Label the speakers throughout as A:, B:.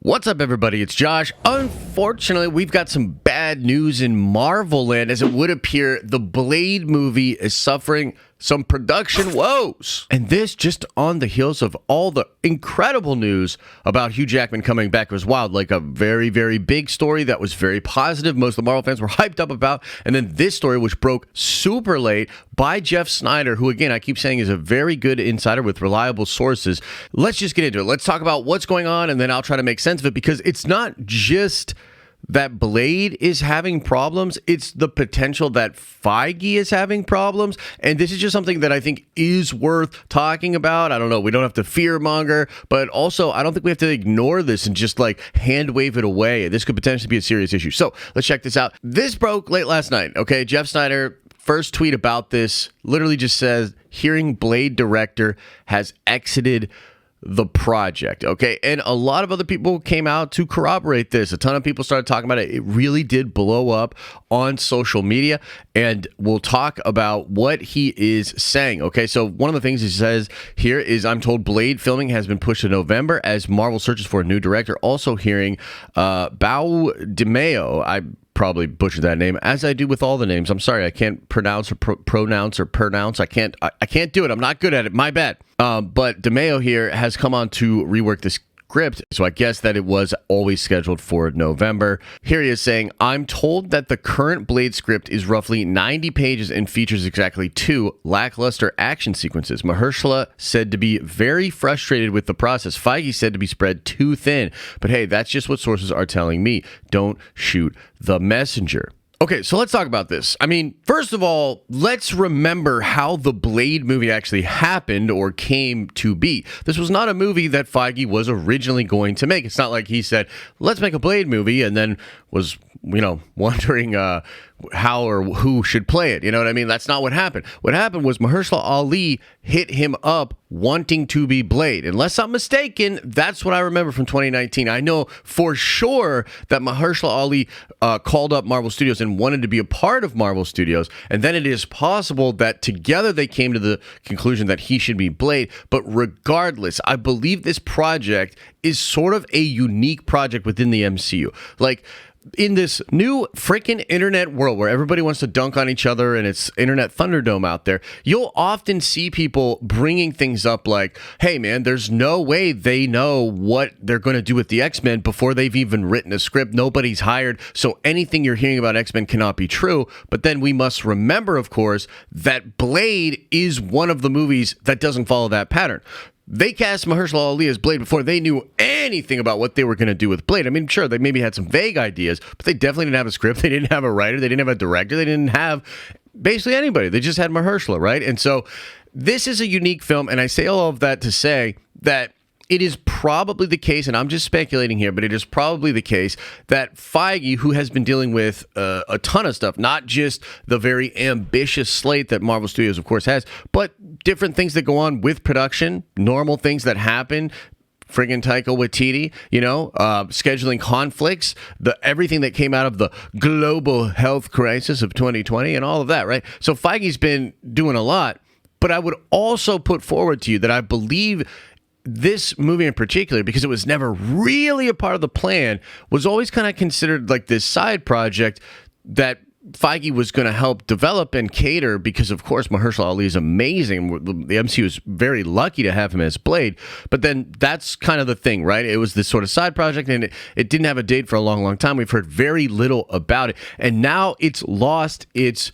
A: What's up, everybody? It's Josh. Unfortunately, we've got some bad news in Marvel land, as it would appear the Blade movie is suffering some production woes. And this just on the heels of all the incredible news about Hugh Jackman coming back. It was wild, like a very, very big story that was very positive. Most of the Marvel fans were hyped up about. And then this story, which broke super late by Jeff Snyder, who, again, I keep saying is a very good insider with reliable sources. Let's just get into it. Let's talk about what's going on, and then I'll try to make sense of it, because it's not just that Blade is having problems, it's the potential that Feige is having problems. And this is just something that I think is worth talking about. I don't know, we don't have to fearmonger, but also I don't think we have to ignore this and just like hand wave it away. This could potentially be a serious issue. So let's check this out. This broke late last night, okay? Jeff Snyder, first tweet about this, literally just says, hearing Blade director has exited the project, okay? And a lot of other people came out to corroborate this. A ton of people started talking about it. It really did blow up on social media, and we'll talk about what he is saying, okay? So one of the things he says here is, I'm told Blade filming has been pushed to November as Marvel searches for a new director. Also hearing Bao DeMeo, I probably butchered that name, as I do with all the names. I'm sorry, I can't pronounce or pronounce. I can't do it. I'm not good at it. My bad. But DeMeo here has come on to rework the script, so I guess that it was always scheduled for November. Here he is saying, I'm told that the current Blade script is roughly 90 pages and features exactly 2 lackluster action sequences. Mahershala said to be very frustrated with the process. Feige said to be spread too thin. But hey, that's just what sources are telling me. Don't shoot the messenger. Okay, so let's talk about this. I mean, first of all, let's remember how the Blade movie actually happened or came to be. This was not a movie that Feige was originally going to make. It's not like he said, let's make a Blade movie, and then was, wondering how or who should play it. You know what I mean? That's not what happened. What happened was Mahershala Ali hit him up wanting to be Blade. Unless I'm mistaken, that's what I remember from 2019. I know for sure that Mahershala Ali called up Marvel Studios and wanted to be a part of Marvel Studios. And then it is possible that together they came to the conclusion that he should be Blade. But regardless, I believe this project is sort of a unique project within the MCU. Like, in this new freaking internet world where everybody wants to dunk on each other and it's internet Thunderdome out there, you'll often see people bringing things up like, hey man, there's no way they know what they're going to do with the X-Men before they've even written a script. Nobody's hired, so anything you're hearing about X-Men cannot be true. But then we must remember, of course, that Blade is one of the movies that doesn't follow that pattern. They cast Mahershala Ali as Blade before they knew anything about what they were going to do with Blade. I mean, sure, they maybe had some vague ideas, but they definitely didn't have a script. They didn't have a writer. They didn't have a director. They didn't have basically anybody. They just had Mahershala, right? And so this is a unique film, and I say all of that to say that it is probably the case, and I'm just speculating here, but it is probably the case that Feige, who has been dealing with a ton of stuff, not just the very ambitious slate that Marvel Studios, of course, has, but different things that go on with production, normal things that happen, friggin' Taika Waititi, scheduling conflicts, everything that came out of the global health crisis of 2020 and all of that, right? So Feige's been doing a lot, but I would also put forward to you that I believe this movie in particular, because it was never really a part of the plan, was always kind of considered like this side project that Feige was going to help develop and cater, because of course Mahershala Ali is amazing. The MCU is very lucky to have him as Blade, but then that's kind of the thing, right? It was this sort of side project, and it didn't have a date for a long, long time. We've heard very little about it, and now it's lost its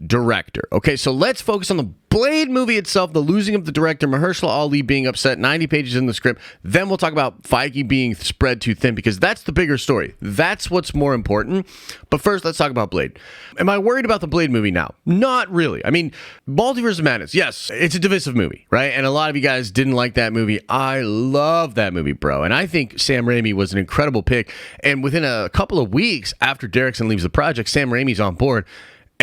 A: director. Okay, so let's focus on the Blade movie itself, the losing of the director, Mahershala Ali being upset, 90 pages in the script. Then we'll talk about Feige being spread too thin, because that's the bigger story. That's what's more important. But first, let's talk about Blade. Am I worried about the Blade movie now? Not really. I mean, Multiverse of Madness, yes, it's a divisive movie, right? And a lot of you guys didn't like that movie. I love that movie, bro. And I think Sam Raimi was an incredible pick. And within a couple of weeks after Derrickson leaves the project, Sam Raimi's on board.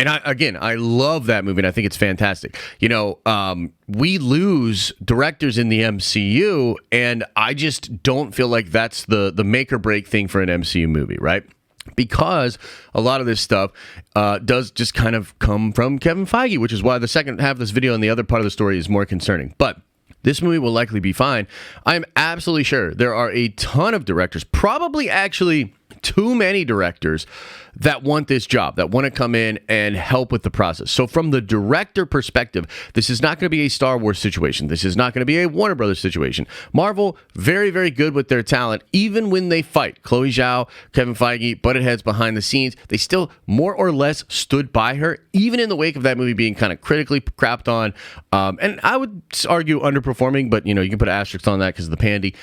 A: And I love that movie, and I think it's fantastic. We lose directors in the MCU, and I just don't feel like that's the make or break thing for an MCU movie, right? Because a lot of this stuff does just kind of come from Kevin Feige, which is why the second half of this video and the other part of the story is more concerning. But this movie will likely be fine. I'm absolutely sure there are a ton of directors, probably actually too many directors, that want this job, that want to come in and help with the process. So from the director perspective, this is not going to be a Star Wars situation. This is not going to be a Warner Brothers situation. Marvel, very, very good with their talent, even when they fight. Chloe Zhao, Kevin Feige, butted heads behind the scenes. They still more or less stood by her, even in the wake of that movie being kind of critically crapped on. And I would argue underperforming, but you can put asterisks on that because of the pandy.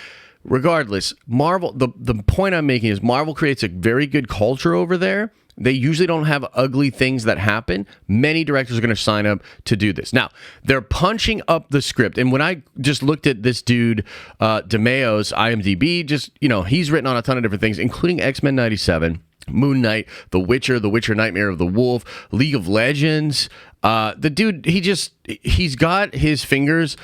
A: Regardless, Marvel, the point I'm making is Marvel creates a very good culture over there. They usually don't have ugly things that happen. Many directors are going to sign up to do this. Now, they're punching up the script. And when I just looked at this dude, DeMeo's IMDb, he's written on a ton of different things, including X-Men 97, Moon Knight, The Witcher Nightmare of the Wolf, League of Legends. The dude, he's got his fingers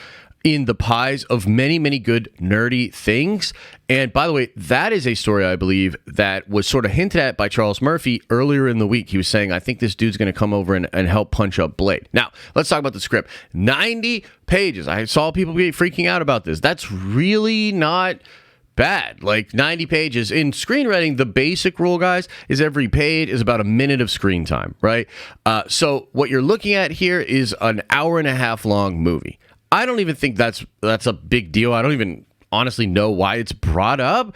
A: in the pies of many, many good nerdy things. And by the way, that is a story, I believe, that was sort of hinted at by Charles Murphy earlier in the week. He was saying, I think this dude's going to come over and help punch up Blade. Now, let's talk about the script. 90 pages. I saw people be freaking out about this. That's really not bad. Like 90 pages. In screenwriting, the basic rule, guys, is every page is about a minute of screen time, right? So what you're looking at here is an hour and a half long movie. I don't even think that's a big deal. I don't even honestly know why it's brought up.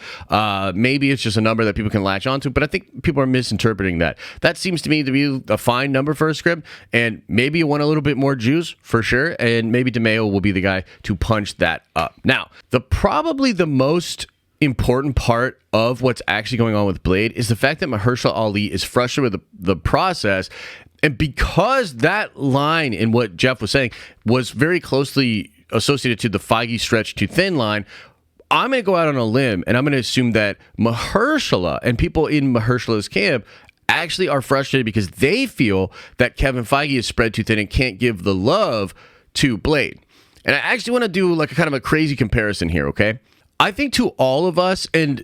A: Maybe it's just a number that people can latch onto, but I think people are misinterpreting that. That seems to me to be a fine number for a script, and maybe you want a little bit more juice for sure, and maybe DeMeo will be the guy to punch that up. Now, probably the most important part of what's actually going on with Blade is the fact that Mahershala Ali is frustrated with the process. And because that line in what Jeff was saying was very closely associated to the Feige stretch too thin line, I'm going to go out on a limb and I'm going to assume that Mahershala and people in Mahershala's camp actually are frustrated because they feel that Kevin Feige is spread too thin and can't give the love to Blade. And I actually want to do like a kind of a crazy comparison here, okay? I think to all of us, and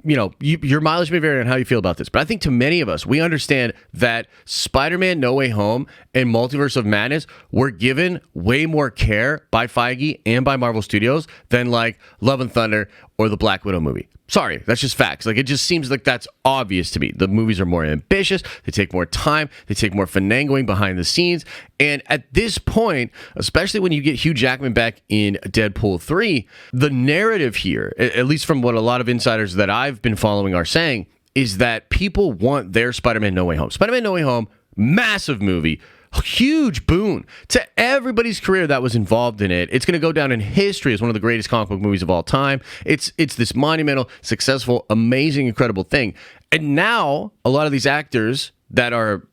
A: your mileage may vary on how you feel about this, but I think to many of us, we understand that Spider-Man No Way Home and Multiverse of Madness were given way more care by Feige and by Marvel Studios than like Love and Thunder or the Black Widow movie. Sorry, that's just facts. Like, it just seems like that's obvious to me. The movies are more ambitious. They take more time. They take more finagling behind the scenes. And at this point, especially when you get Hugh Jackman back in Deadpool 3, the narrative here, at least from what a lot of insiders that I've been following are saying, is that people want their Spider-Man No Way Home. Spider-Man No Way Home, massive movie. Huge boon to everybody's career that was involved in it. It's going to go down in history as one of the greatest comic book movies of all time. It's this monumental, successful, amazing, incredible thing. And now a lot of these actors that are,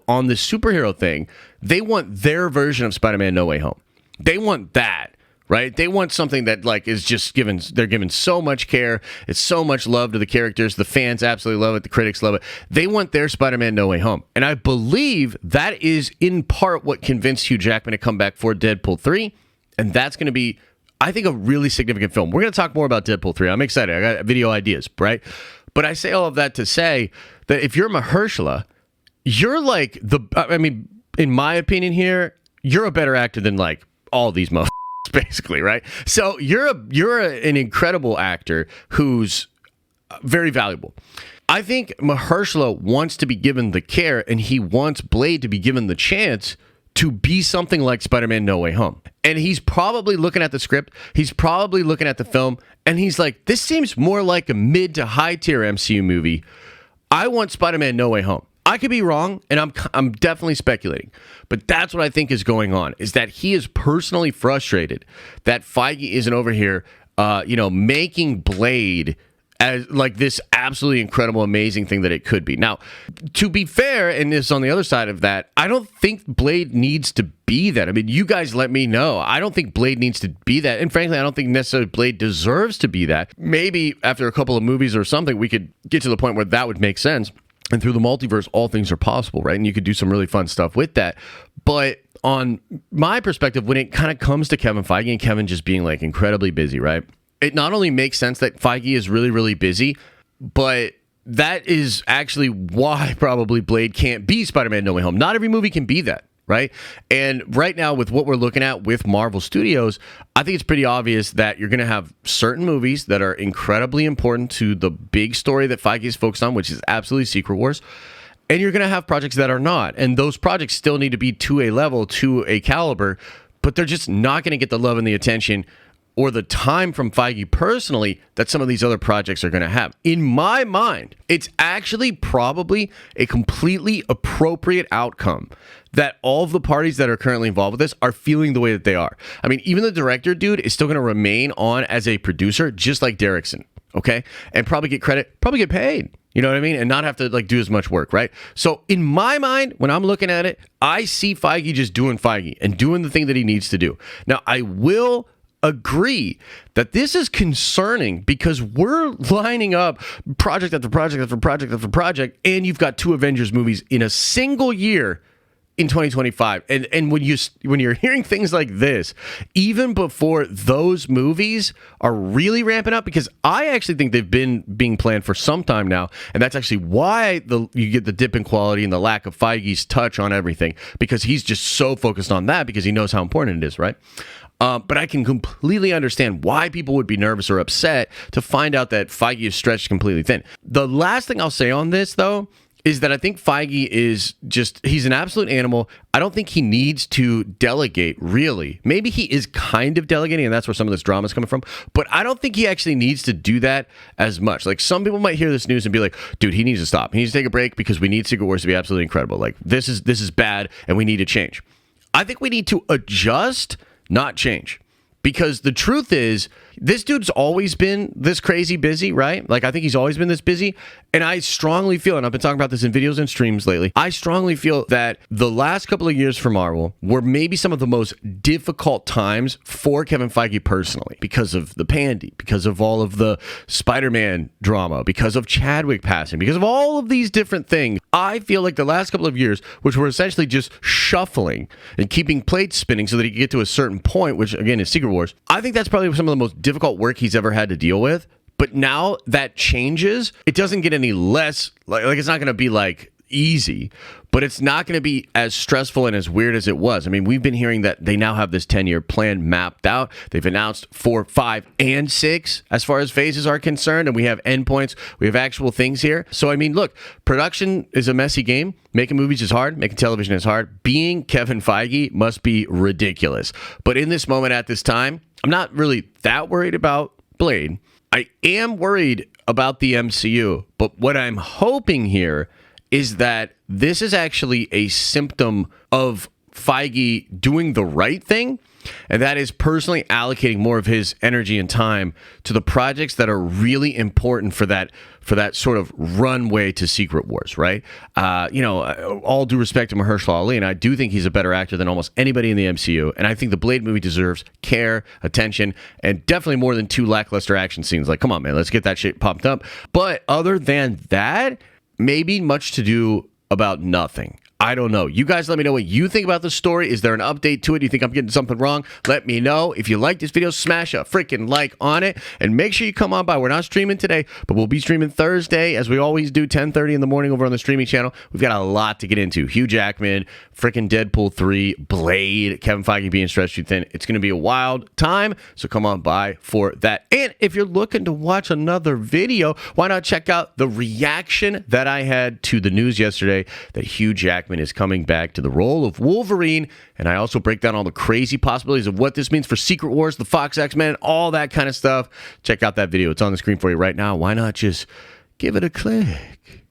A: on this superhero thing, they want their version of Spider-Man No Way Home. They want that. Right? They want something that is just they're given so much care. It's so much love to the characters. The fans absolutely love it. The critics love it. They want their Spider-Man No Way Home. And I believe that is in part what convinced Hugh Jackman to come back for Deadpool 3. And that's going to be, I think, a really significant film. We're going to talk more about Deadpool 3. I'm excited. I got video ideas, right? But I say all of that to say that if you're Mahershala, you're in my opinion here, you're a better actor than all these motherfuckers. Basically, right? So you're an incredible actor who's very valuable. I think Mahershala wants to be given the care, and he wants Blade to be given the chance to be something like Spider-Man No Way Home. And he's probably looking at the script, he's probably looking at the film, and he's like, this seems more like a mid to high tier MCU movie. I want Spider-Man No Way Home. I could be wrong, and I'm definitely speculating, but that's what I think is going on, is that he is personally frustrated that Feige isn't over here, making Blade as this absolutely incredible, amazing thing that it could be. Now, to be fair, and this on the other side of that, I don't think Blade needs to be that. I mean, you guys let me know. I don't think Blade needs to be that, and frankly, I don't think necessarily Blade deserves to be that. Maybe after a couple of movies or something, we could get to the point where that would make sense. And through the multiverse, all things are possible, right? And you could do some really fun stuff with that. But on my perspective, when it kind of comes to Kevin Feige and Kevin just being incredibly busy, right? It not only makes sense that Feige is really, really busy, but that is actually why probably Blade can't be Spider-Man No Way Home. Not every movie can be that. right? And right now, with what we're looking at with Marvel Studios, I think it's pretty obvious that you're going to have certain movies that are incredibly important to the big story that Feige is focused on, which is absolutely Secret Wars. And you're going to have projects that are not. And those projects still need to be to a level, to a caliber, but they're just not going to get the love and the attention or the time from Feige personally that some of these other projects are going to have. In my mind, it's actually probably a completely appropriate outcome that all of the parties that are currently involved with this are feeling the way that they are. I mean, even the director dude is still going to remain on as a producer, just like Derrickson, okay? And probably get credit, probably get paid. You know what I mean? And not have to like do as much work, right? So in my mind, when I'm looking at it, I see Feige just doing Feige and doing the thing that he needs to do. Now, I will agree that this is concerning because we're lining up project after project after project after project, and you've got 2 Avengers movies in a single year in 2025. And when you're hearing things like this, even before those movies are really ramping up, because I actually think they've been being planned for some time now, and that's actually why you get the dip in quality and the lack of Feige's touch on everything, because he's just so focused on that because he knows how important it is, right? But I can completely understand why people would be nervous or upset to find out that Feige is stretched completely thin. The last thing I'll say on this, though, is that I think Feige is he's an absolute animal. I don't think he needs to delegate, really. Maybe he is kind of delegating, and that's where some of this drama is coming from. But I don't think he actually needs to do that as much. Like, some people might hear this news and be like, dude, he needs to stop. He needs to take a break because we need Secret Wars to be absolutely incredible. Like, this is bad, and we need to change. I think we need to adjust, not change. Because the truth is, this dude's always been this crazy busy, right? Like, I think he's always been this busy. And I strongly feel, and I've been talking about this in videos and streams lately, I strongly feel that the last couple of years for Marvel were maybe some of the most difficult times for Kevin Feige personally, because of the pandy, because of all of the Spider-Man drama, because of Chadwick passing, because of all of these different things. I feel like the last couple of years, which were essentially just shuffling and keeping plates spinning so that he could get to a certain point, which again is Secret Wars, I think that's probably some of the most difficult work he's ever had to deal with. But now that changes, it doesn't get any less, like it's not going to be like easy, but it's not going to be as stressful and as weird as it was. I mean, we've been hearing that they now have this 10-year plan mapped out. They've announced 4, 5, and 6 as far as phases are concerned, and we have endpoints. We have actual things here. So, I mean, look, production is a messy game. Making movies is hard. Making television is hard. Being Kevin Feige must be ridiculous. But in this moment at this time, I'm not really that worried about Blade. I am worried about the MCU, but what I'm hoping here is that this is actually a symptom of Feige doing the right thing, and that is personally allocating more of his energy and time to the projects that are really important for that sort of runway to Secret Wars, right? All due respect to Mahershala Ali, and I do think he's a better actor than almost anybody in the MCU, and I think the Blade movie deserves care, attention, and definitely more than 2 lackluster action scenes. Like, come on, man, let's get that shit popped up. But other than that, maybe much to do about nothing. I don't know. You guys let me know what you think about the story. Is there an update to it? Do you think I'm getting something wrong? Let me know. If you like this video, smash a freaking like on it. And make sure you come on by. We're not streaming today, but we'll be streaming Thursday, as we always do, 10:30 in the morning over on the streaming channel. We've got a lot to get into. Hugh Jackman, freaking Deadpool 3, Blade, Kevin Feige being stretched too thin. It's going to be a wild time, so come on by for that. And if you're looking to watch another video, why not check out the reaction that I had to the news yesterday that Hugh Jackman is coming back to the role of Wolverine, and I also break down all the crazy possibilities of what this means for Secret Wars, the Fox X-Men, all that kind of stuff. Check out that video. It's on the screen for you right now. Why not just give it a click?